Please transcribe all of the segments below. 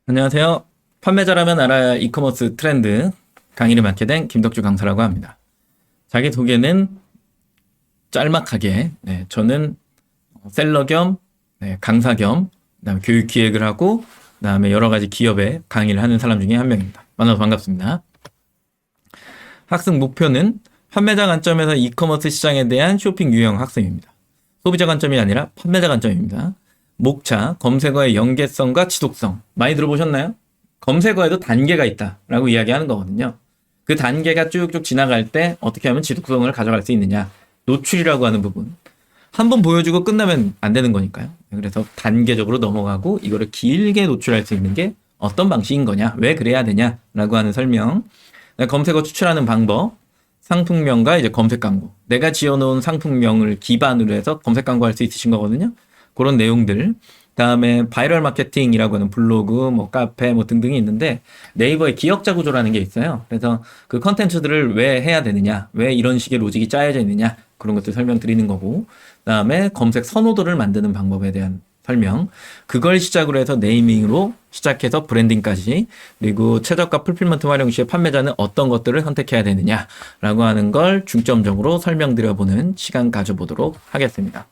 안녕하세요. 판매자라면 알아야 이커머스 트렌드 강의를 맡게 된 김덕주 강사라고 합니다. 자기소개는 짤막하게, 저는 셀러 겸, 강사 겸, 그다음에 교육 기획을 하고, 그다음에 여러 가지 기업에 강의를 하는 사람 중에 한 명입니다. 만나서 반갑습니다. 학습 목표는 판매자 관점에서 이커머스 시장에 대한 쇼핑 유형 학습입니다. 소비자 관점이 아니라 판매자 관점입니다. 목차, 검색어의 연계성과 지속성. 많이 들어보셨나요? 검색어에도 단계가 있다라고 이야기하는 거거든요. 그 단계가 쭉쭉 지나갈 때 어떻게 하면 지속성을 가져갈 수 있느냐. 노출이라고 하는 부분. 한번 보여주고 끝나면 안 되는 거니까요. 그래서 단계적으로 넘어가고 이거를 길게 노출할 수 있는 게 어떤 방식인 거냐. 왜 그래야 되냐라고 하는 설명. 검색어 추출하는 방법. 상품명과 이제 검색 광고. 내가 지어놓은 상품명을 기반으로 해서 검색 광고 할 수 있으신 거거든요. 그런 내용들. 그다음에 바이럴 마케팅이라고 하는 블로그, 뭐 카페, 뭐 등등이 있는데 네이버에 기억자 구조라는 게 있어요. 그래서 그 컨텐츠들을 왜 해야 되느냐, 왜 이런 식의 로직이 짜여져 있느냐 그런 것들 설명드리는 거고, 그다음에 검색 선호도를 만드는 방법에 대한 설명. 그걸 시작으로 해서 네이밍으로 시작해서 브랜딩까지, 그리고 최저가 풀필먼트 활용 시에 판매자는 어떤 것들을 선택해야 되느냐라고 하는 걸 중점적으로 설명드려보는 시간 가져보도록 하겠습니다.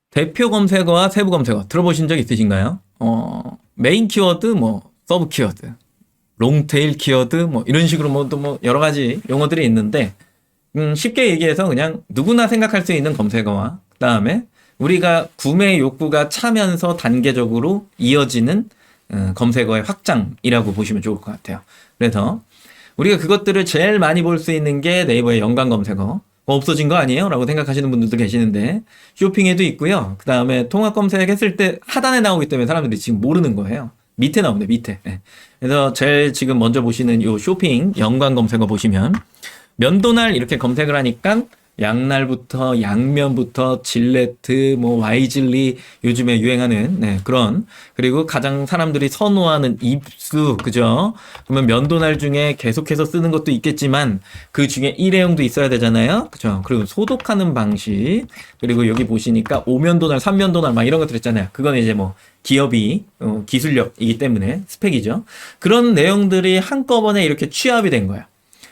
대표 검색어와 세부 검색어 들어보신 적 있으신가요? 메인 키워드, 뭐 서브 키워드, 롱테일 키워드, 뭐 이런 식으로 뭐 여러 가지 용어들이 있는데, 쉽게 얘기해서 그냥 누구나 생각할 수 있는 검색어와 그다음에 우리가 구매 욕구가 차면서 단계적으로 이어지는 검색어의 확장이라고 보시면 좋을 것 같아요. 그래서 우리가 그것들을 제일 많이 볼 수 있는 게 네이버의 연관 검색어. 없어진 거 아니에요? 라고 생각하시는 분들도 계시는데, 쇼핑에도 있고요. 그 다음에 통합 검색했을 때 하단에 나오기 때문에 사람들이 지금 모르는 거예요. 밑에 나옵니다, 밑에. 그래서 제일 지금 먼저 보시는 이 쇼핑 연관 검색어 보시면, 면도날 이렇게 검색을 하니까 양날부터 양면부터 질레트, 뭐 와이즐리 요즘에 유행하는 그런, 그리고 가장 사람들이 선호하는 입수, 그죠? 그러면 면도날 중에 계속해서 쓰는 것도 있겠지만 그 중에 일회용도 있어야 되잖아요, 그죠? 그리고 소독하는 방식, 그리고 여기 보시니까 오면도날, 삼면도날 막 이런 것들 있잖아요. 그건 이제 뭐 기업이 기술력이기 때문에 스펙이죠. 그런 내용들이 한꺼번에 이렇게 취합이 된 거야.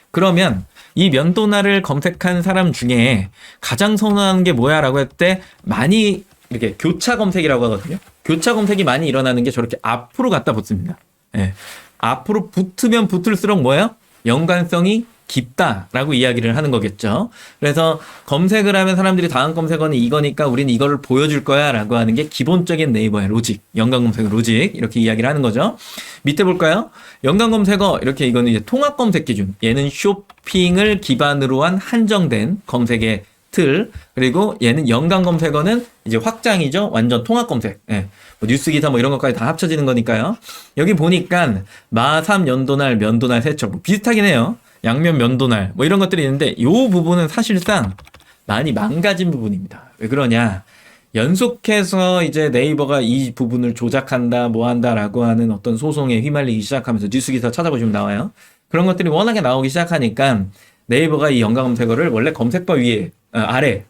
그러면 이 면도날을 검색한 사람 중에 가장 선호하는 게 뭐야? 라고 할 때 많이 이렇게 교차 검색이라고 하거든요. 교차 검색이 많이 일어나는 게 저렇게 앞으로 갖다 붙습니다. 앞으로 붙으면 붙을수록 뭐예요? 연관성이 깊다라고 이야기를 하는 거겠죠. 그래서 검색을 하면 사람들이 다음 검색어는 이거니까 우리는 이거를 보여줄 거야 라고 하는 게 기본적인 네이버의 로직, 연관 검색 로직, 이렇게 이야기를 하는 거죠. 밑에 볼까요? 연관 검색어, 이렇게 이거는 이제 통합 검색 기준, 얘는 쇼핑을 기반으로 한 한정된 검색의 틀, 그리고 얘는 연관 검색어는 이제 확장이죠. 완전 통합 검색. 뭐 뉴스 기사 뭐 이런 것까지 다 합쳐지는 거니까요. 여기 보니까 마삼 연도날, 면도날 세척 뭐 비슷하긴 해요. 양면 면도날 뭐 이런 것들이 있는데 이 부분은 사실상 많이 망가진 부분입니다. 왜 그러냐? 연속해서 이제 네이버가 이 부분을 조작한다, 뭐 한다라고 하는 어떤 소송에 휘말리기 시작하면서 뉴스 기사 찾아보시면 나와요. 그런 것들이 워낙에 나오기 시작하니까 네이버가 이 연관 검색어를 원래 검색바 위에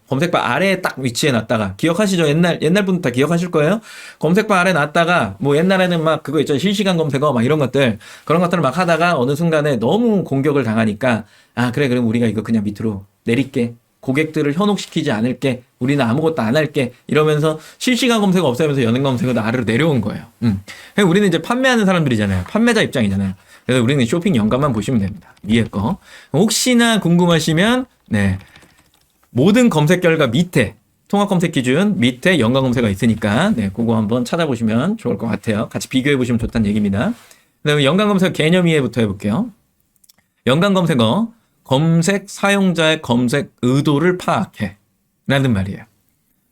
검색바 아래에 딱 위치해 놨다가, 기억하시죠? 옛날 분들 다 기억하실 거예요? 검색바 아래 놨다가, 뭐 옛날에는 막 그거 있죠. 실시간 검색어 막 이런 것들, 그런 것들을 막 하다가 어느 순간에 너무 공격을 당하니까, 그래, 그럼 우리가 이거 그냥 밑으로 내릴게. 고객들을 현혹시키지 않을게. 우리는 아무것도 안 할게. 이러면서 실시간 검색어 없애면서 연관 검색어도 아래로 내려온 거예요. 우리는 이제 판매하는 사람들이잖아요. 판매자 입장이잖아요. 그래서 우리는 쇼핑 연관만 보시면 됩니다. 위에 거. 혹시나 궁금하시면, 모든 검색 결과 밑에, 통합 검색 기준 밑에 연관 검색어가 있으니까, 그거 한번 찾아보시면 좋을 것 같아요. 같이 비교해 보시면 좋다는 얘기입니다. 그다음에 연관 검색어 개념 이해부터 해볼게요. 연관 검색어, 검색 사용자의 검색 의도를 파악해. 라는 말이에요.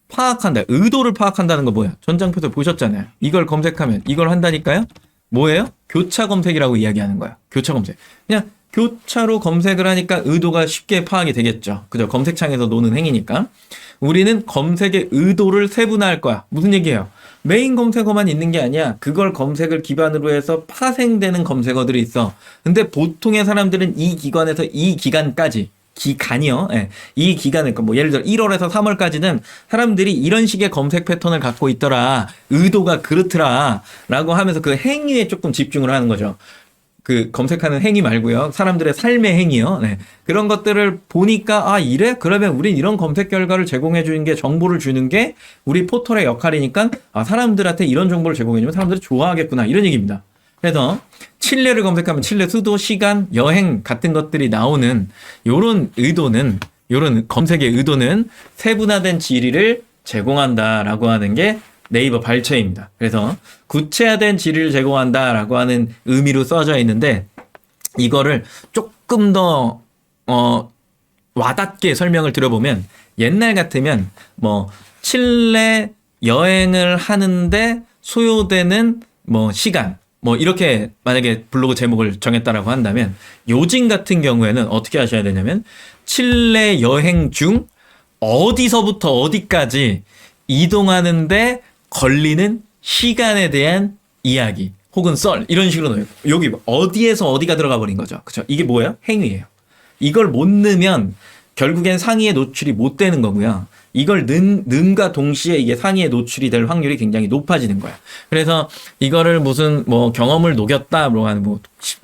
파악한다. 의도를 파악한다는 거 뭐야? 전장표에서 보셨잖아요. 이걸 검색하면 이걸 한다니까요? 뭐예요? 교차 검색이라고 이야기하는 거야. 교차 검색. 그냥 교차로 검색을 하니까 의도가 쉽게 파악이 되겠죠. 그죠? 검색창에서 노는 행위니까. 우리는 검색의 의도를 세분화할 거야. 무슨 얘기예요? 메인 검색어만 있는 게 아니야. 그걸 검색을 기반으로 해서 파생되는 검색어들이 있어. 근데 보통의 사람들은 이 기관에서 이 기간까지, 기간이요. 예. 이 기간을, 뭐 예를 들어 1월에서 3월까지는 사람들이 이런 식의 검색 패턴을 갖고 있더라. 의도가 그렇더라. 라고 하면서 그 행위에 조금 집중을 하는 거죠. 그 검색하는 행위 말고요. 사람들의 삶의 행위요. 네. 그런 것들을 보니까 아 이래? 그러면 우린 이런 검색 결과를 제공해 주는 게 정보를 주는 게 우리 포털의 역할이니까 아 사람들한테 이런 정보를 제공해 주면 사람들이 좋아하겠구나. 이런 얘기입니다. 그래서 칠레를 검색하면 칠레 수도, 시간, 여행 같은 것들이 나오는 요런 의도는 요런 검색의 의도는 세분화된 지리를 제공한다라고 하는 게 네이버 발췌입니다. 그래서 구체화된 지리를 제공한다라고 하는 의미로 써져 있는데 이거를 조금 더 와닿게 설명을 드려보면 옛날 같으면 뭐 칠레 여행을 하는데 소요되는 뭐 시간 뭐 이렇게 만약에 블로그 제목을 정했다라고 한다면 요즘 같은 경우에는 어떻게 하셔야 되냐면 칠레 여행 중 어디서부터 어디까지 이동하는데 걸리는 시간에 대한 이야기 혹은 썰 이런 식으로 넣어요. 여기 어디에서 어디가 들어가 버린 거죠. 그렇죠? 이게 뭐예요? 행위예요. 이걸 못 넣으면 결국엔 상위에 노출이 못 되는 거고요. 이걸 넣음과 동시에 이게 상위에 노출이 될 확률이 굉장히 높아지는 거야. 그래서 이거를 무슨 뭐 경험을 녹였다, 뭐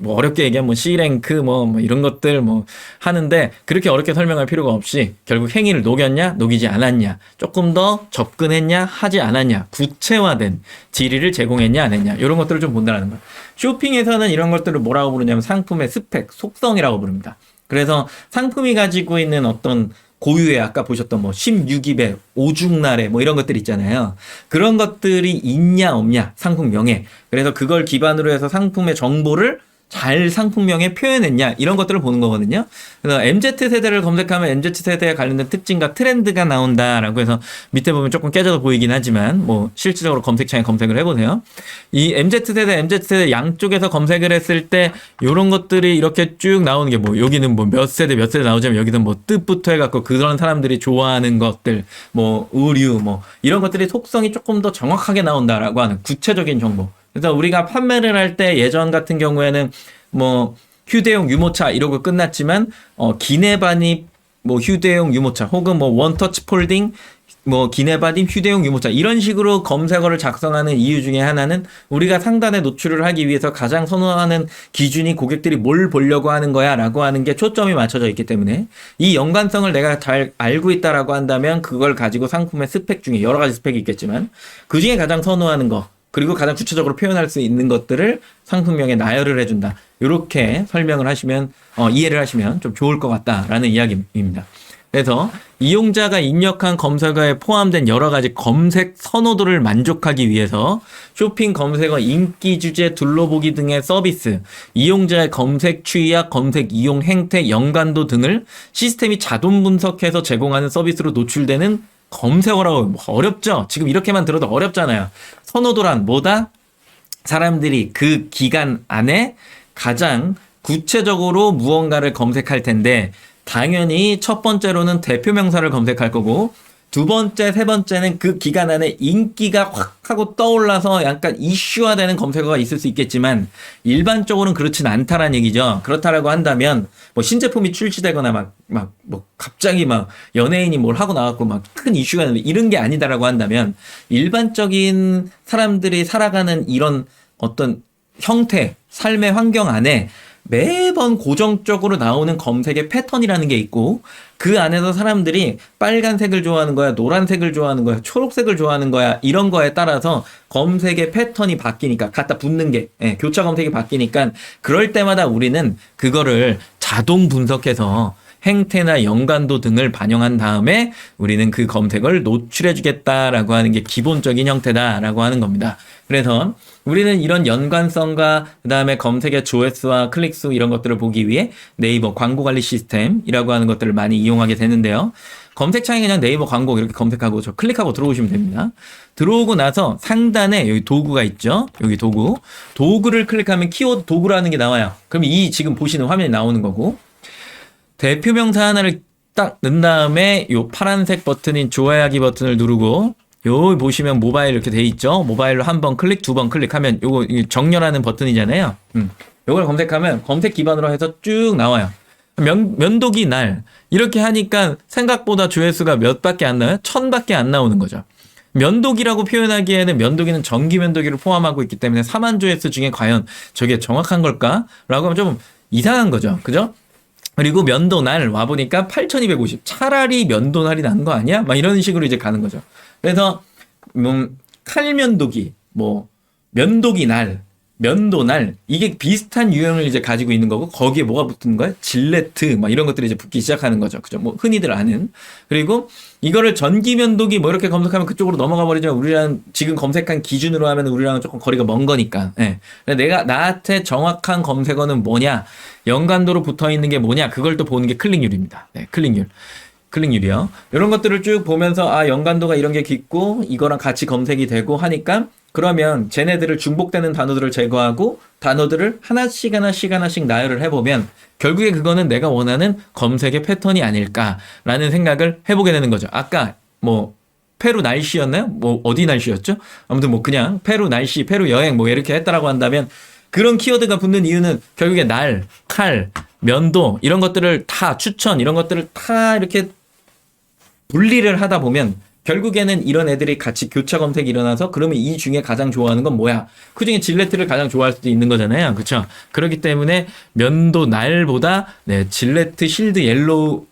어렵게 얘기하면 뭐 C랭크 뭐 이런 것들 뭐 하는데 그렇게 어렵게 설명할 필요가 없이 결국 행위를 녹였냐, 녹이지 않았냐, 조금 더 접근했냐, 하지 않았냐, 구체화된 지리를 제공했냐, 안 했냐 이런 것들을 좀 본다는 거야. 쇼핑에서는 이런 것들을 뭐라고 부르냐면 상품의 스펙, 속성이라고 부릅니다. 그래서 상품이 가지고 있는 어떤 고유의 아까 보셨던 뭐 16입에 오죽날에 뭐 이런 것들 있잖아요. 그런 것들이 있냐 없냐 상품명에. 그래서 그걸 기반으로 해서 상품의 정보를 잘 상품명에 표현했냐 이런 것들을 보는 거거든요. 그래서 MZ세대를 검색하면 MZ세대에 관련된 특징과 트렌드가 나온다라고 해서 밑에 보면 조금 깨져서 보이긴 하지만 뭐 실질적으로 검색창에 검색을 해보세요. 이 MZ세대 양쪽에서 검색을 했을 때 이런 것들이 이렇게 쭉 나오는 게 뭐 여기는 뭐 몇 세대 나오자면 여기는 뭐 뜻부터 해갖고 그런 사람들이 좋아하는 것들 뭐 의류 뭐 이런 것들이 속성이 조금 더 정확하게 나온다라고 하는 구체적인 정보. 그래서 우리가 판매를 할 때 예전 같은 경우에는 뭐 휴대용 유모차 이러고 끝났지만 기내반입 뭐 휴대용 유모차 혹은 뭐 원터치 폴딩 뭐 기내반입 휴대용 유모차 이런 식으로 검색어를 작성하는 이유 중에 하나는 우리가 상단에 노출을 하기 위해서 가장 선호하는 기준이 고객들이 뭘 보려고 하는 거야 라고 하는 게 초점이 맞춰져 있기 때문에 이 연관성을 내가 잘 알고 있다라고 한다면 그걸 가지고 상품의 스펙 중에 여러 가지 스펙이 있겠지만 그 중에 가장 선호하는 거 그리고 가장 구체적으로 표현할 수 있는 것들을 상품명에 나열을 해준다. 이렇게 설명을 하시면 이해를 하시면 좀 좋을 것 같다라는 이야기입니다. 그래서 이용자가 입력한 검색어에 포함된 여러 가지 검색 선호도를 만족하기 위해서 쇼핑 검색어 인기 주제 둘러보기 등의 서비스, 이용자의 검색 추이와 검색 이용 행태, 연관도 등을 시스템이 자동 분석해서 제공하는 서비스로 노출되는 검색어라고 어렵죠? 지금 이렇게만 들어도 어렵잖아요. 선호도란 뭐다? 사람들이 그 기간 안에 가장 구체적으로 무언가를 검색할 텐데 당연히 첫 번째로는 대표 명사를 검색할 거고 두 번째, 세 번째는 그 기간 안에 인기가 확 하고 떠올라서 약간 이슈화되는 검색어가 있을 수 있겠지만 일반적으로는 그렇진 않다라는 얘기죠. 그렇다라고 한다면 뭐 신제품이 출시되거나 뭐 갑자기 막 연예인이 뭘 하고 나왔고 막 큰 이슈가 되는 이런 게 아니다라고 한다면 일반적인 사람들이 살아가는 이런 어떤 형태, 삶의 환경 안에 매번 고정적으로 나오는 검색의 패턴이라는 게 있고 그 안에서 사람들이 빨간색을 좋아하는 거야, 노란색을 좋아하는 거야, 초록색을 좋아하는 거야 이런 거에 따라서 검색의 패턴이 바뀌니까 갖다 붙는 게 교차 검색이 바뀌니까 그럴 때마다 우리는 그거를 자동 분석해서 행태나 연관도 등을 반영한 다음에 우리는 그 검색을 노출해 주겠다라고 하는 게 기본적인 형태다라고 하는 겁니다. 그래서 우리는 이런 연관성과 그다음에 검색의 조회수와 클릭수 이런 것들을 보기 위해 네이버 광고 관리 시스템이라고 하는 것들을 많이 이용하게 되는데요. 검색창에 그냥 네이버 광고 이렇게 검색하고 저 클릭하고 들어오시면 됩니다. 들어오고 나서 상단에 여기 도구가 있죠. 여기 도구를 클릭하면 키워드 도구라는 게 나와요. 그럼 이 지금 보시는 화면이 나오는 거고 대표 명사 하나를 딱 넣은 다음에 요 파란색 버튼인 좋아하기 버튼을 누르고 요 보시면 모바일 이렇게 돼 있죠. 모바일로 한 번 클릭, 두 번 클릭하면 요거 정렬하는 버튼이잖아요. 요걸 검색하면 검색 기반으로 해서 쭉 나와요. 면도기 날 이렇게 하니까 생각보다 조회수가 몇 밖에 안 나요? 1000밖에 안 나오는 거죠. 면도기라고 표현하기에는 면도기는 전기 면도기를 포함하고 있기 때문에 4만 조회수 중에 과연 저게 정확한 걸까? 라고 하면 좀 이상한 거죠. 그죠? 그리고 면도날 와보니까 8250. 차라리 면도날이 난 거 아니야? 막 이런 식으로 이제 가는 거죠. 그래서, 칼면도기, 면도기 날, 면도날, 이게 비슷한 유형을 이제 가지고 있는 거고, 거기에 뭐가 붙는 거야? 질레트, 막 이런 것들이 이제 붙기 시작하는 거죠. 그죠? 흔히들 아는. 그리고 이거를 전기 면도기 이렇게 검색하면 그쪽으로 넘어가 버리지만, 우리랑 지금 검색한 기준으로 하면 우리랑은 조금 거리가 먼 거니까. 예. 나한테 정확한 검색어는 뭐냐? 연관도로 붙어 있는 게 뭐냐? 그걸 또 보는 게 클릭률입니다. 네, 클릭률이요. 이런 것들을 쭉 보면서, 연관도가 이런 게 깊고, 이거랑 같이 검색이 되고 하니까, 그러면 쟤네들을 중복되는 단어들을 제거하고 단어들을 하나씩 나열을 해보면 결국에 그거는 내가 원하는 검색의 패턴이 아닐까라는 생각을 해보게 되는 거죠. 아까 페루 날씨였나요? 어디 날씨였죠? 아무튼 그냥 페루 날씨, 페루 여행 이렇게 했다라고 한다면 그런 키워드가 붙는 이유는 결국에 날, 칼, 면도 이런 것들을 다 추천 이런 것들을 다 이렇게 분리를 하다 보면 결국에는 이런 애들이 같이 교차 검색이 일어나서 그러면 이 중에 가장 좋아하는 건 뭐야? 그 중에 질레트를 가장 좋아할 수도 있는 거잖아요. 그렇죠? 그렇기 때문에 면도 날보다 질레트 실드 옐로우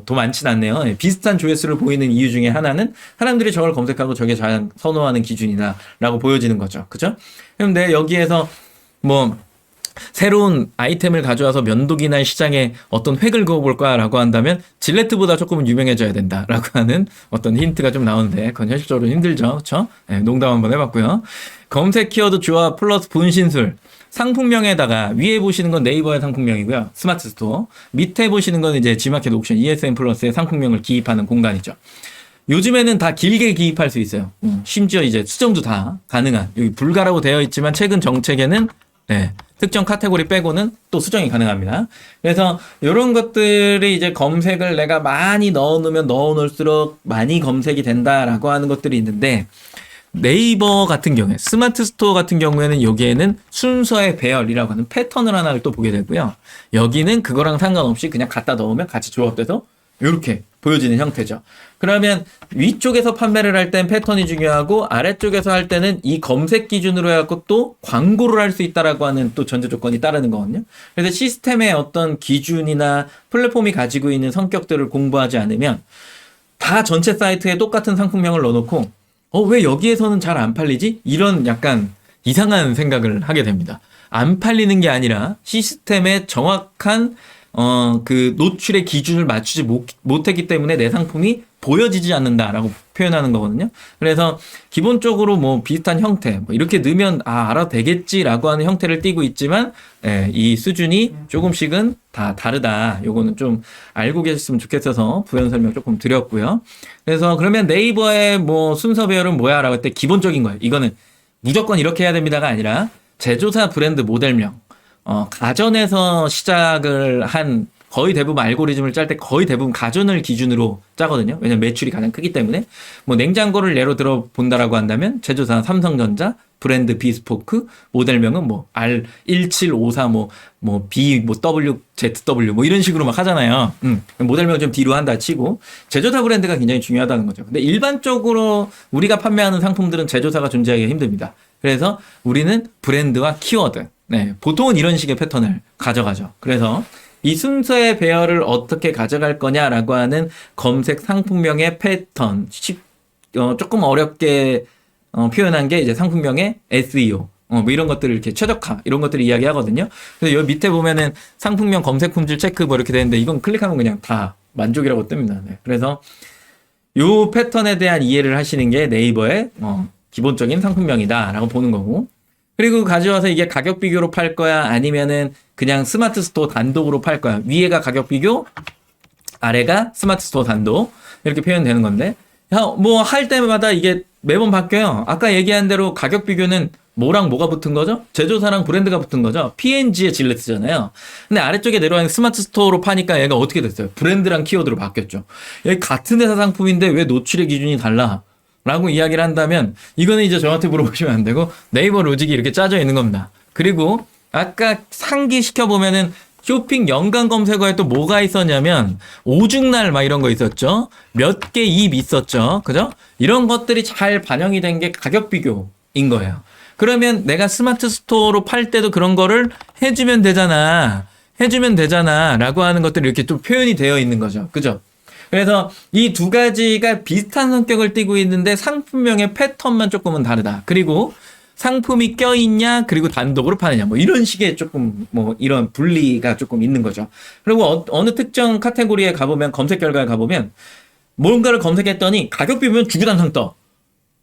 더 많진 않네요. 비슷한 조회수를 보이는 이유 중에 하나는 사람들이 저걸 검색하고 저게 가장 선호하는 기준이다라고 보여지는 거죠. 그렇죠? 그런데 여기에서 새로운 아이템을 가져와서 면도기날 시장에 어떤 획을 그어볼까라고 한다면 질레트보다 조금은 유명해져야 된다라고 하는 어떤 힌트가 좀 나오는데 그건 현실적으로 힘들죠. 그렇죠? 네, 농담 한번 해봤고요. 검색 키워드 조합 플러스 분신술 상품명에다가 위에 보시는 건 네이버의 상품명이고요. 스마트 스토어. 밑에 보시는 건 이제 지마켓 옥션 ESN 플러스의 상품명을 기입하는 공간이죠. 요즘에는 다 길게 기입할 수 있어요. 심지어 이제 수정도 다 가능한 여기 불가라고 되어 있지만 최근 정책에는 특정 카테고리 빼고는 또 수정이 가능합니다. 그래서 이런 것들이 이제 검색을 내가 많이 넣어놓으면 넣어놓을수록 많이 검색이 된다라고 하는 것들이 있는데 네이버 같은 경우에 스마트 스토어 같은 경우에는 여기에는 순서의 배열이라고 하는 패턴을 하나를 또 보게 되고요. 여기는 그거랑 상관없이 그냥 갖다 넣으면 같이 조합돼서 이렇게 보여지는 형태죠. 그러면 위쪽에서 판매를 할 땐 패턴이 중요하고 아래쪽에서 할 때는 이 검색 기준으로 해갖고 또 광고를 할 수 있다라고 하는 또 전제 조건이 따르는 거거든요. 그래서 시스템의 어떤 기준이나 플랫폼이 가지고 있는 성격들을 공부하지 않으면 다 전체 사이트에 똑같은 상품명을 넣어놓고 왜 여기에서는 잘 안 팔리지? 이런 약간 이상한 생각을 하게 됩니다. 안 팔리는 게 아니라 시스템의 정확한 그 노출의 기준을 맞추지 못했기 때문에 내 상품이 보여지지 않는다라고 표현하는 거거든요. 그래서 기본적으로 비슷한 형태 이렇게 넣으면 알아도 되겠지라고 하는 형태를 띠고 있지만 이 수준이 조금씩은 다 다르다. 요거는 좀 알고 계셨으면 좋겠어서 부연 설명 조금 드렸고요. 그래서 그러면 네이버의 순서 배열은 뭐야? 라고 할 때 기본적인 거예요. 이거는 무조건 이렇게 해야 됩니다가 아니라 제조사 브랜드 모델명 가전에서 시작을 한 거의 대부분 알고리즘을 짤 때 거의 대부분 가전을 기준으로 짜거든요. 왜냐면 매출이 가장 크기 때문에. 냉장고를 예로 들어 본다라고 한다면 제조사 삼성전자, 브랜드 비스포크, 모델명은 R1754 B WZW 이런 식으로 막 하잖아요. 모델명 좀 뒤로 한다 치고 제조사 브랜드가 굉장히 중요하다는 거죠. 근데 일반적으로 우리가 판매하는 상품들은 제조사가 존재하기가 힘듭니다. 그래서 우리는 브랜드와 키워드 보통은 이런 식의 패턴을 가져가죠. 그래서 이 순서의 배열을 어떻게 가져갈 거냐라고 하는 검색 상품명의 패턴, 조금 어렵게 표현한 게 이제 상품명의 SEO, 이런 것들을 이렇게 최적화, 이런 것들을 이야기하거든요. 그래서 여기 밑에 보면은 상품명 검색 품질 체크 이렇게 되는데 이건 클릭하면 그냥 다 만족이라고 뜹니다. 그래서 요 패턴에 대한 이해를 하시는 게 네이버의 기본적인 상품명이다라고 보는 거고. 그리고 가져와서 이게 가격 비교로 팔 거야? 아니면은 그냥 스마트 스토어 단독으로 팔 거야? 위에가 가격 비교, 아래가 스마트 스토어 단독. 이렇게 표현되는 건데. 할 때마다 이게 매번 바뀌어요. 아까 얘기한 대로 가격 비교는 뭐랑 뭐가 붙은 거죠? 제조사랑 브랜드가 붙은 거죠? P&G의 질레트잖아요. 근데 아래쪽에 내려가는 스마트 스토어로 파니까 얘가 어떻게 됐어요? 브랜드랑 키워드로 바뀌었죠. 여기 같은 회사 상품인데 왜 노출의 기준이 달라? 라고 이야기를 한다면 이거는 이제 저한테 물어보시면 안 되고 네이버 로직이 이렇게 짜져 있는 겁니다. 그리고 아까 상기시켜보면은 쇼핑 연관 검색어에 또 뭐가 있었냐면 오죽날 막 이런 거 있었죠. 몇 개 입 있었죠. 그죠? 이런 것들이 잘 반영이 된 게 가격 비교인 거예요. 그러면 내가 스마트 스토어로 팔 때도 그런 거를 해주면 되잖아. 해주면 되잖아. 라고 하는 것들이 이렇게 또 표현이 되어 있는 거죠. 그죠? 그래서 이 두 가지가 비슷한 성격을 띠고 있는데 상품명의 패턴만 조금은 다르다. 그리고 상품이 껴있냐, 그리고 단독으로 파느냐, 뭐 이런 식의 조금 뭐 이런 분리가 조금 있는 거죠. 그리고 어느 특정 카테고리에 가보면, 검색 결과에 가보면 뭔가를 검색했더니 가격 비교면 주구장창 떠.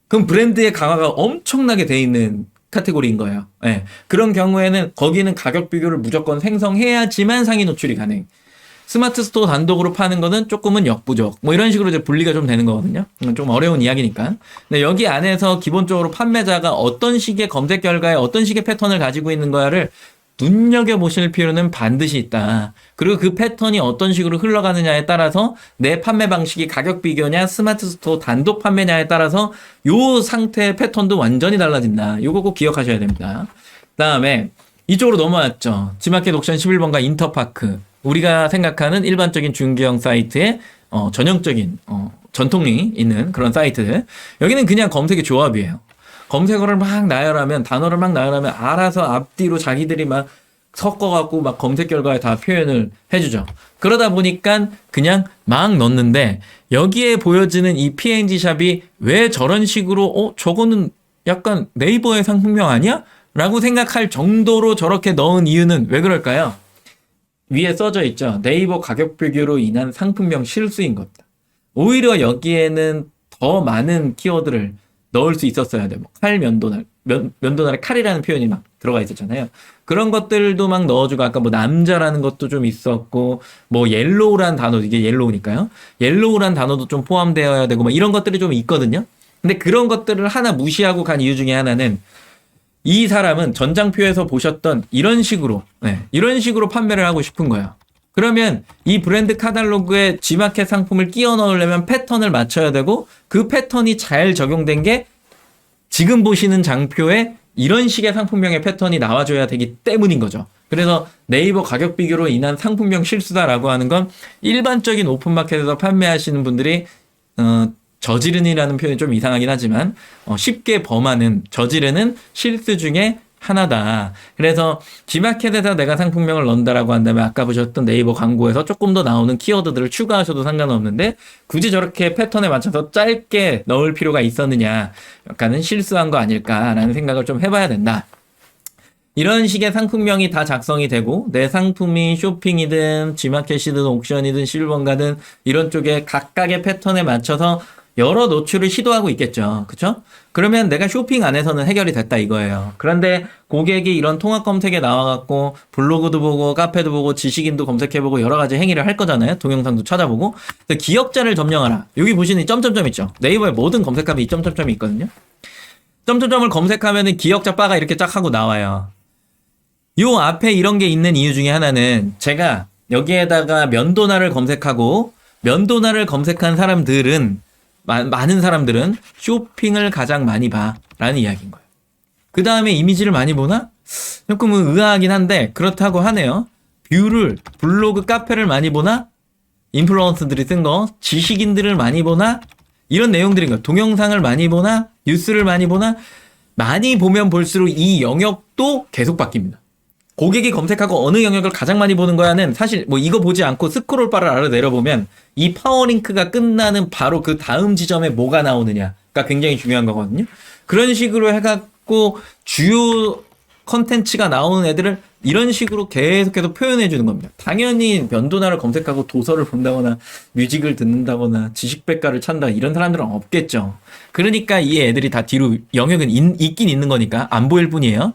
그럼 브랜드의 강화가 엄청나게 돼 있는 카테고리인 거예요. 예. 그런 경우에는 거기는 가격 비교를 무조건 생성해야지만 상위 노출이 가능. 스마트 스토어 단독으로 파는 거는 조금은 역부족. 뭐 이런 식으로 이제 분리가 좀 되는 거거든요. 좀 어려운 이야기니까. 근데 여기 안에서 기본적으로 판매자가 어떤 식의 검색 결과에 어떤 식의 패턴을 가지고 있는 거야를 눈여겨보실 필요는 반드시 있다. 그리고 그 패턴이 어떤 식으로 흘러가느냐에 따라서 내 판매 방식이 가격 비교냐 스마트 스토어 단독 판매냐에 따라서 요 상태의 패턴도 완전히 달라진다. 요거 꼭 기억하셔야 됩니다. 그다음에 이쪽으로 넘어왔죠. 지마켓 옥션 11번가 인터파크. 우리가 생각하는 일반적인 중개형 사이트의 전형적인 전통이 있는 그런 사이트. 여기는 그냥 검색의 조합이에요. 검색어를 막 나열하면, 단어를 막 나열하면 알아서 앞뒤로 자기들이 막 섞어갖고 막 검색 결과에 다 표현을 해주죠. 그러다 보니까 그냥 막 넣는데 여기에 보여지는 이 PNG 샵이 왜 저런 식으로 저거는 약간 네이버의 상품명 아니야? 라고 생각할 정도로 저렇게 넣은 이유는 왜 그럴까요? 위에 써져 있죠. 네이버 가격 비교로 인한 상품명 실수인 겁니다. 오히려 여기에는 더 많은 키워드를 넣을 수 있었어야 돼. 뭐 칼, 면도날, 면도날에 칼이라는 표현이 막 들어가 있었잖아요. 그런 것들도 막 넣어주고, 아까 뭐 남자라는 것도 좀 있었고, 뭐 옐로우란 단어, 이게 옐로우니까요. 옐로우란 단어도 좀 포함되어야 되고, 뭐 이런 것들이 좀 있거든요. 근데 그런 것들을 하나 무시하고 간 이유 중에 하나는 이 사람은 전장표에서 보셨던 이런 식으로, 이런 식으로 판매를 하고 싶은 거예요. 그러면 이 브랜드 카탈로그에 G마켓 상품을 끼워 넣으려면 패턴을 맞춰야 되고 그 패턴이 잘 적용된 게 지금 보시는 장표에 이런 식의 상품명의 패턴이 나와줘야 되기 때문인 거죠. 그래서 네이버 가격 비교로 인한 상품명 실수다라고 하는 건 일반적인 오픈마켓에서 판매하시는 분들이 저지른이라는 표현이 좀 이상하긴 하지만 쉽게 범하는 저지르는 실수 중에 하나다. 그래서 G마켓에서 내가 상품명을 넣는다라고 한다면 아까 보셨던 네이버 광고에서 조금 더 나오는 키워드들을 추가하셔도 상관없는데 굳이 저렇게 패턴에 맞춰서 짧게 넣을 필요가 있었느냐 약간은 실수한 거 아닐까라는 생각을 좀 해봐야 된다. 이런 식의 상품명이 다 작성이 되고 내 상품이 쇼핑이든 G마켓이든 옥션이든 실버가든 이런 쪽에 각각의 패턴에 맞춰서 여러 노출을 시도하고 있겠죠. 그쵸? 그러면 내가 쇼핑 안에서는 해결이 됐다 이거예요. 그런데 고객이 이런 통합 검색에 나와갖고 블로그도 보고 카페도 보고 지식인도 검색해보고 여러 가지 행위를 할 거잖아요. 동영상도 찾아보고. 기억자를 점령하라. 여기 보시는 이 점점점 있죠. 네이버에 모든 검색하면 이 점점점이 있거든요. 점점점을 검색하면은 기억자 바가 이렇게 쫙 하고 나와요. 요 앞에 이런 게 있는 이유 중에 하나는 제가 여기에다가 면도날을 검색하고 면도날을 검색한 사람들은 많은 사람들은 쇼핑을 가장 많이 봐 라는 이야기인 거예요. 그 다음에 이미지를 많이 보나? 조금은 의아하긴 한데 그렇다고 하네요. 뷰를 블로그 카페를 많이 보나? 인플루언서들이 쓴 거 지식인들을 많이 보나? 이런 내용들인 거예요. 동영상을 많이 보나? 뉴스를 많이 보나? 많이 보면 볼수록 이 영역도 계속 바뀝니다. 고객이 검색하고 어느 영역을 가장 많이 보는 거야는 사실 뭐 이거 보지 않고 스크롤 바를 아래 내려보면 이 파워링크가 끝나는 바로 그 다음 지점에 뭐가 나오느냐가 굉장히 중요한 거거든요. 그런 식으로 해갖고 주요 컨텐츠가 나오는 애들을 이런 식으로 계속해서 표현해 주는 겁니다. 당연히 면도날을 검색하고 도서를 본다거나 뮤직을 듣는다거나 지식백과를 찬다 이런 사람들은 없겠죠. 그러니까 이 애들이 다 뒤로 영역은 있긴 있는 거니까 안 보일 뿐이에요.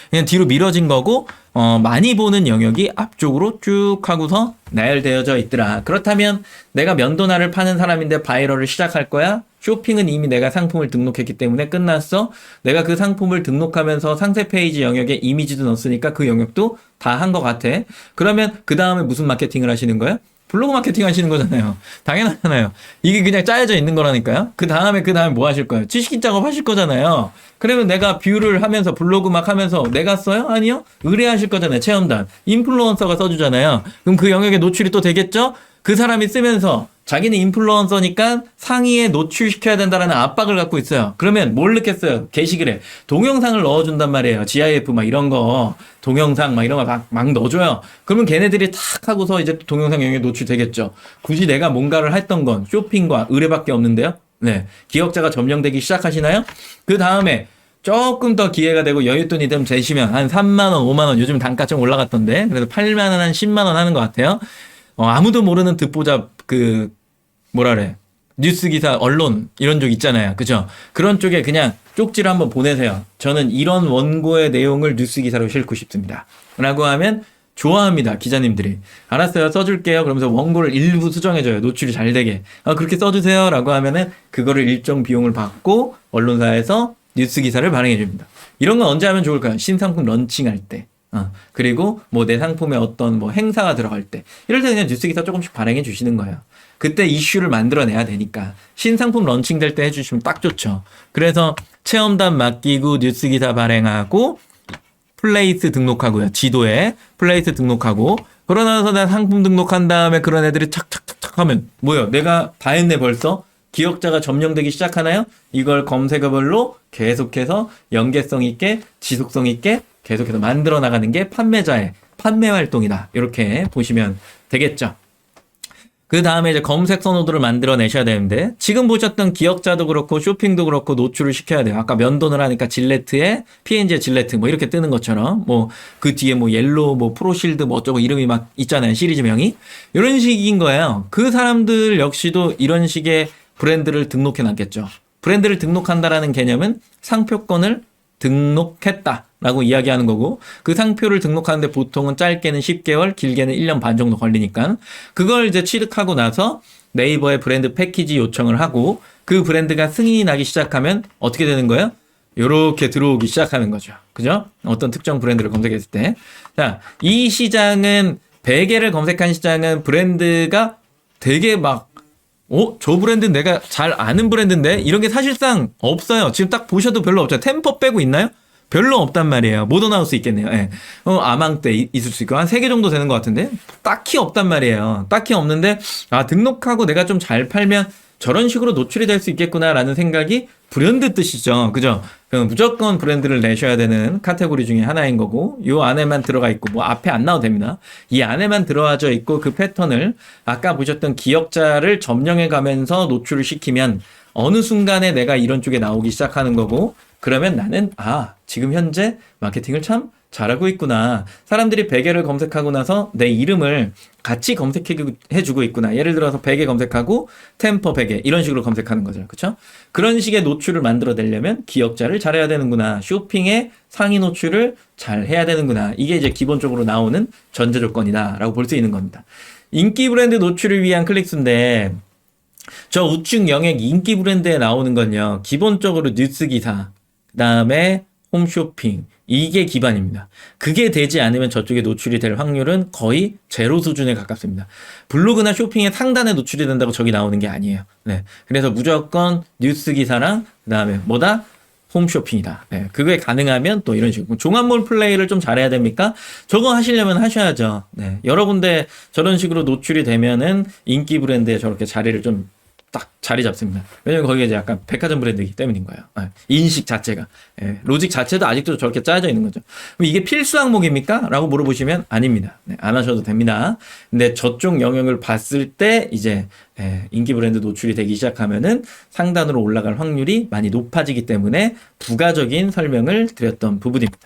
그냥 뒤로 미뤄진 거고 많이 보는 영역이 앞쪽으로 쭉 하고서 나열되어져 있더라. 그렇다면 내가 면도날을 파는 사람인데 바이럴을 시작할 거야? 쇼핑은 이미 내가 상품을 등록했기 때문에 끝났어. 내가 그 상품을 등록하면서 상세 페이지 영역에 이미지도 넣었으니까 그 영역도 다 한 것 같아. 그러면 그 다음에 무슨 마케팅을 하시는 거야? 블로그 마케팅 하시는 거잖아요. 당연하잖아요. 이게 그냥 짜여져 있는 거라니까요. 그 다음에 뭐 하실 거예요?知識 작업 하실 거잖아요. 그러면 내가 뷰를 하면서 블로그 막 하면서 내가 써요? 아니요? 의뢰하실 거잖아요. 체험단. 인플루언서가 써주잖아요. 그럼 그 영역에 노출이 또 되겠죠? 그 사람이 쓰면서 자기는 인플루언서니까 상위에 노출시켜야 된다라는 압박을 갖고 있어요. 그러면 뭘 넣겠어요? 게시글에 동영상을 넣어준단 말이에요. GIF 막 이런 거 동영상 막 이런 거 막 넣어줘요. 그러면 걔네들이 탁 하고서 이제 동영상 영역에 노출되겠죠. 굳이 내가 뭔가를 했던 건 쇼핑과 의뢰밖에 없는데요. 네, 기억자가 점령되기 시작하시나요? 그 다음에 조금 더 기회가 되고 여윳돈이 좀 되시면 한 3만 원, 5만 원, 요즘 단가 좀 올라갔던데 그래도 8만 원, 한 10만 원 하는 것 같아요. 아무도 모르는 듣보잡 뉴스 기사, 언론 이런 쪽 있잖아요. 그죠? 그런 쪽에 그냥 쪽지를 한번 보내세요. 저는 이런 원고의 내용을 뉴스 기사로 싣고 싶습니다. 라고 하면 좋아합니다. 기자님들이. 알았어요. 써줄게요. 그러면서 원고를 일부 수정해줘요. 노출이 잘 되게. 그렇게 써주세요. 라고 하면은 그거를 일정 비용을 받고 언론사에서 뉴스 기사를 발행해줍니다. 이런 건 언제 하면 좋을까요? 신상품 런칭할 때. 그리고 뭐 내 상품에 어떤 뭐 행사가 들어갈 때. 이럴 때 그냥 뉴스 기사 조금씩 발행해 주시는 거예요. 그때 이슈를 만들어내야 되니까. 신상품 런칭될 때 해주시면 딱 좋죠. 그래서 체험단 맡기고 뉴스 기사 발행하고 플레이스 등록하고요. 지도에 플레이스 등록하고 그러고 나서 나 상품 등록한 다음에 그런 애들이 착착착착 하면 뭐요? 내가 다 했네 벌써? 기억자가 점령되기 시작하나요? 이걸 검색어별로 계속해서 연계성 있게 지속성 있게 계속해서 만들어 나가는 게 판매자의 판매 활동이다. 이렇게 보시면 되겠죠. 그 다음에 이제 검색 선호도를 만들어내셔야 되는데 지금 보셨던 기억자도 그렇고 쇼핑도 그렇고 노출을 시켜야 돼요. 아까 면도를 하니까 질레트에 P&G의 질레트 뭐 이렇게 뜨는 것처럼 뭐 그 뒤에 뭐 옐로우 뭐 프로실드 뭐 어쩌고 이름이 막 있잖아요. 시리즈명이. 이런 식인 거예요. 그 사람들 역시도 이런 식의 브랜드를 등록해 놨겠죠. 브랜드를 등록한다라는 개념은 상표권을 등록했다라고 이야기하는 거고 그 상표를 등록하는데 보통은 짧게는 10개월, 길게는 1년 반 정도 걸리니까 그걸 이제 취득하고 나서 네이버에 브랜드 패키지 요청을 하고 그 브랜드가 승인이 나기 시작하면 어떻게 되는 거예요? 요렇게 들어오기 시작하는 거죠. 그죠? 어떤 특정 브랜드를 검색했을 때. 자, 이 시장은 100개를 검색한 시장은 브랜드가 되게 저 브랜드는 내가 잘 아는 브랜드인데 이런 게 사실상 없어요. 지금 딱 보셔도 별로 없죠. 템퍼 빼고 있나요? 별로 없단 말이에요. 모더나우스 있겠네요. 예. 아망떼 있을 수 있고 한 3개 정도 되는 것 같은데 딱히 없단 말이에요. 딱히 없는데 등록하고 내가 좀 잘 팔면 저런 식으로 노출이 될 수 있겠구나라는 생각이 불현듯 뜻이죠. 그죠? 무조건 브랜드를 내셔야 되는 카테고리 중에 하나인 거고 요 안에만 들어가 있고 뭐 앞에 안 나와도 됩니다. 이 안에만 들어와져 있고 그 패턴을 아까 보셨던 기억자를 점령해 가면서 노출을 시키면 어느 순간에 내가 이런 쪽에 나오기 시작하는 거고 그러면 나는 지금 현재 마케팅을 참 잘하고 있구나. 사람들이 베개를 검색하고 나서 내 이름을 같이 검색해주고 있구나. 예를 들어서 베개 검색하고 템퍼 베개 이런 식으로 검색하는 거죠. 그렇죠? 그런 식의 노출을 만들어내려면 기억자를 잘해야 되는구나. 쇼핑의 상위 노출을 잘 해야 되는구나. 이게 이제 기본적으로 나오는 전제 조건이다 라고 볼 수 있는 겁니다. 인기 브랜드 노출을 위한 클릭수인데 저 우측 영역 인기 브랜드에 나오는 건요. 기본적으로 뉴스 기사, 그 다음에 홈쇼핑 이게 기반입니다. 그게 되지 않으면 저쪽에 노출이 될 확률은 거의 제로 수준에 가깝습니다. 블로그나 쇼핑의 상단에 노출이 된다고 저기 나오는 게 아니에요. 네. 그래서 무조건 뉴스 기사랑 그다음에 홈쇼핑이다. 네. 그게 가능하면 또 이런 식으로 종합몰 플레이를 좀 잘해야 됩니까? 저거 하시려면 하셔야죠. 네. 여러 군데 저런 식으로 노출이 되면은 인기 브랜드에 저렇게 자리를 좀 딱 자리 잡습니다. 왜냐면 거기가 이제 약간 백화점 브랜드이기 때문인 거예요. 인식 자체가. 로직 자체도 아직도 저렇게 짜여져 있는 거죠. 그럼 이게 필수 항목입니까? 라고 물어보시면 아닙니다. 네, 안 하셔도 됩니다. 근데 저쪽 영역을 봤을 때 이제 인기 브랜드 노출이 되기 시작하면은 상단으로 올라갈 확률이 많이 높아지기 때문에 부가적인 설명을 드렸던 부분입니다.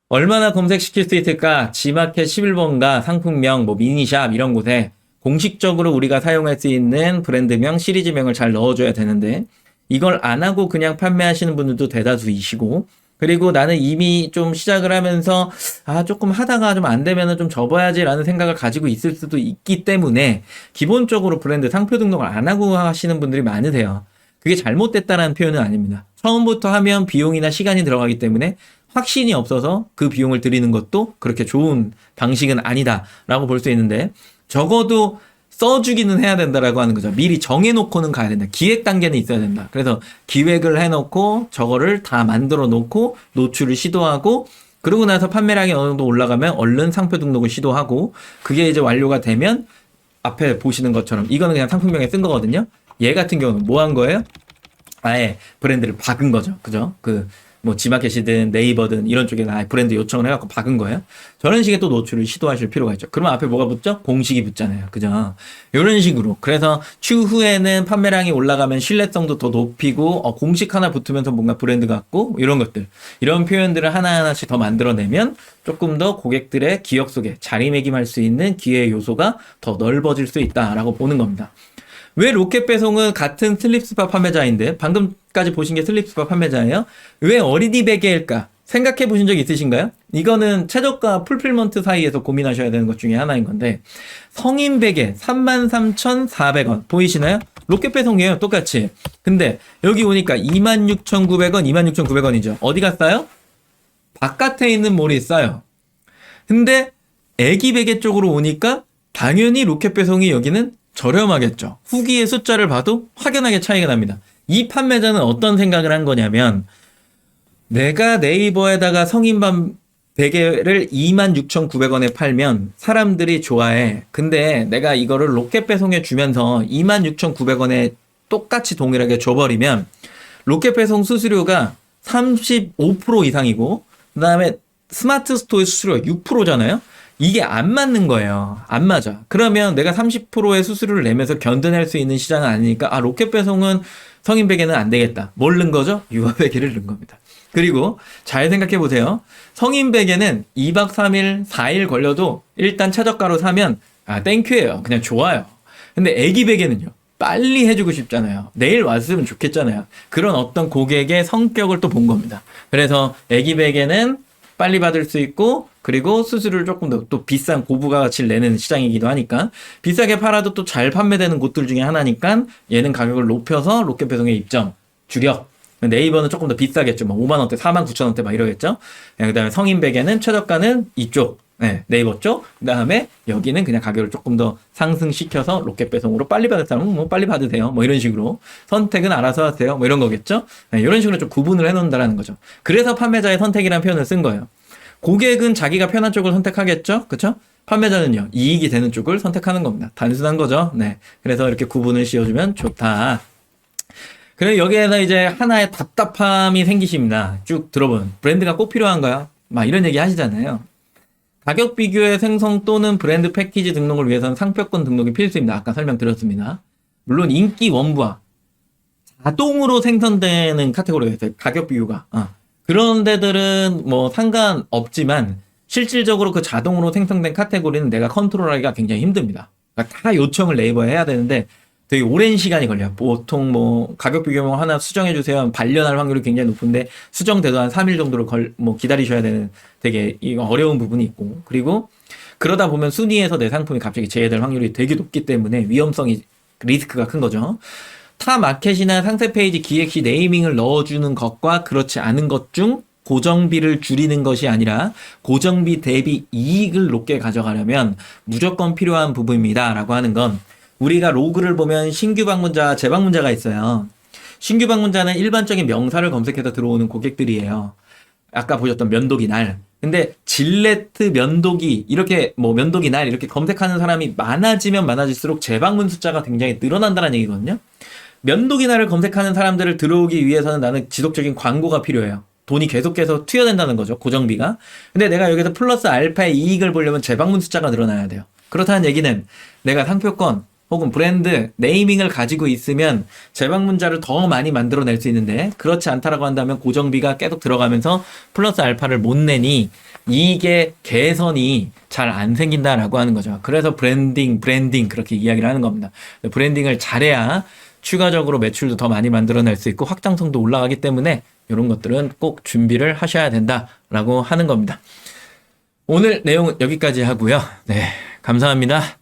얼마나 검색시킬 수 있을까? 지마켓 11번가 상품명, 미니샵 이런 곳에 공식적으로 우리가 사용할 수 있는 브랜드명, 시리즈명을 잘 넣어줘야 되는데 이걸 안 하고 그냥 판매하시는 분들도 대다수이시고 그리고 나는 이미 좀 시작을 하면서 조금 하다가 좀 안 되면은 좀 접어야지라는 생각을 가지고 있을 수도 있기 때문에 기본적으로 브랜드 상표 등록을 안 하고 하시는 분들이 많으세요. 그게 잘못됐다라는 표현은 아닙니다. 처음부터 하면 비용이나 시간이 들어가기 때문에 확신이 없어서 그 비용을 들이는 것도 그렇게 좋은 방식은 아니다라고 볼 수 있는데 적어도 써주기는 해야 된다라고 하는 거죠. 미리 정해놓고는 가야 된다. 기획 단계는 있어야 된다. 그래서 기획을 해놓고 저거를 다 만들어 놓고 노출을 시도하고 그러고 나서 판매량이 어느 정도 올라가면 얼른 상표 등록을 시도하고 그게 이제 완료가 되면 앞에 보시는 것처럼 이거는 그냥 상품명에 쓴 거거든요. 얘 같은 경우는 뭐 한 거예요? 아예 브랜드를 박은 거죠. 그죠? 뭐 지마켓이든 네이버든 이런 쪽에 아예 브랜드 요청을 해갖고 박은 거예요. 저런 식의 또 노출을 시도하실 필요가 있죠. 그러면 앞에 뭐가 붙죠? 공식이 붙잖아요. 그죠? 이런 식으로. 그래서 추후에는 판매량이 올라가면 신뢰성도 더 높이고 공식 하나 붙으면서 뭔가 브랜드 같고 이런 것들. 이런 표현들을 하나하나씩 더 만들어내면 조금 더 고객들의 기억 속에 자리매김할 수 있는 기회 요소가 더 넓어질 수 있다라고 보는 겁니다. 왜 로켓 배송은 같은 슬립스파 판매자인데 방금까지 보신 게 슬립스파 판매자예요? 왜 어린이 베개일까? 생각해 보신 적 있으신가요? 이거는 최저가 풀필먼트 사이에서 고민하셔야 되는 것 중에 하나인 건데 성인 베개 33,400원 보이시나요? 로켓 배송이에요. 똑같이. 근데 여기 오니까 26,900원, 26,900원이죠. 어디 갔어요? 바깥에 있는 몰이 싸요. 근데 애기 베개 쪽으로 오니까 당연히 로켓 배송이 여기는 저렴하겠죠. 후기의 숫자를 봐도 확연하게 차이가 납니다. 이 판매자는 어떤 생각을 한 거냐면 내가 네이버에다가 성인밤 베개를 26,900원에 팔면 사람들이 좋아해. 근데 내가 이거를 로켓 배송해 주면서 26,900원에 똑같이 동일하게 줘버리면 로켓 배송 수수료가 35% 이상이고 그 다음에 스마트 스토어의 수수료가 6%잖아요. 이게 안 맞는 거예요. 안 맞아. 그러면 내가 30%의 수수료를 내면서 견뎌낼 수 있는 시장은 아니니까 로켓 배송은 성인 베개는 안 되겠다. 뭘 넣은 거죠? 유아 베개를 넣은 겁니다. 그리고 잘 생각해 보세요. 성인 베개는 2박 3일, 4일 걸려도 일단 최저가로 사면 땡큐예요. 그냥 좋아요. 근데 애기 베개는요. 빨리 해주고 싶잖아요. 내일 왔으면 좋겠잖아요. 그런 어떤 고객의 성격을 또 본 겁니다. 그래서 애기 베개는 빨리 받을 수 있고 그리고 수수료를 조금 더 또 비싼 고부가치를 내는 시장이기도 하니까 비싸게 팔아도 또 잘 판매되는 곳들 중에 하나니까 얘는 가격을 높여서 로켓 배송의 입점 주력. 네이버는 조금 더 비싸겠죠. 뭐 5만 원대, 4만 9천 원대 막 이러겠죠. 그다음에 성인 베개는 최저가는 이쪽 네이버 쪽. 그다음에 여기는 그냥 가격을 조금 더 상승시켜서 로켓 배송으로 빨리 받을 사람은 뭐 빨리 받으세요. 뭐 이런 식으로 선택은 알아서 하세요. 뭐 이런 거겠죠. 이런 식으로 좀 구분을 해놓는다라는 거죠. 그래서 판매자의 선택이라는 표현을 쓴 거예요. 고객은 자기가 편한 쪽을 선택하겠죠? 그쵸? 판매자는요, 이익이 되는 쪽을 선택하는 겁니다. 단순한 거죠. 네. 그래서 이렇게 구분을 씌워주면 좋다. 그래서 여기에서 이제 하나의 답답함이 생기십니다. 쭉 들어보면. 브랜드가 꼭 필요한가요? 막 이런 얘기 하시잖아요. 가격 비교의 생성 또는 브랜드 패키지 등록을 위해서는 상표권 등록이 필수입니다. 아까 설명드렸습니다. 물론 인기 원부와 자동으로 생성되는 카테고리가 있어요. 가격 비교가. 그런 데들은 뭐 상관없지만 실질적으로 그 자동으로 생성된 카테고리는 내가 컨트롤하기가 굉장히 힘듭니다. 그러니까 다 요청을 네이버에 해야 되는데 되게 오랜 시간이 걸려요. 보통 뭐 가격 비교명 하나 수정해 주세요. 반려할 확률이 굉장히 높은데 수정돼도 한 3일 정도를 기다리셔야 되는 되게 어려운 부분이 있고 그리고 그러다 보면 순위에서 내 상품이 갑자기 제외될 확률이 되게 높기 때문에 위험성이 리스크가 큰 거죠. 타 마켓이나 상세 페이지 기획 시 네이밍을 넣어주는 것과 그렇지 않은 것 중 고정비를 줄이는 것이 아니라 고정비 대비 이익을 높게 가져가려면 무조건 필요한 부분입니다. 라고 하는 건 우리가 로그를 보면 신규 방문자, 재방문자가 있어요. 신규 방문자는 일반적인 명사를 검색해서 들어오는 고객들이에요. 아까 보셨던 면도기 날. 근데 질레트 면도기 이렇게 뭐 면도기 날 이렇게 검색하는 사람이 많아지면 많아질수록 재방문 숫자가 굉장히 늘어난다는 얘기거든요. 면도기 날을 검색하는 사람들을 들어오기 위해서는 나는 지속적인 광고가 필요해요. 돈이 계속해서 투여된다는 거죠. 고정비가. 근데 내가 여기서 플러스 알파의 이익을 보려면 재방문 숫자가 늘어나야 돼요. 그렇다는 얘기는 내가 상표권 혹은 브랜드, 네이밍을 가지고 있으면 재방문자를 더 많이 만들어낼 수 있는데 그렇지 않다라고 한다면 고정비가 계속 들어가면서 플러스 알파를 못 내니 이익의 개선이 잘 안 생긴다라고 하는 거죠. 그래서 브랜딩 그렇게 이야기를 하는 겁니다. 브랜딩을 잘해야 추가적으로 매출도 더 많이 만들어낼 수 있고 확장성도 올라가기 때문에 이런 것들은 꼭 준비를 하셔야 된다라고 하는 겁니다. 오늘 내용은 여기까지 하고요. 네, 감사합니다.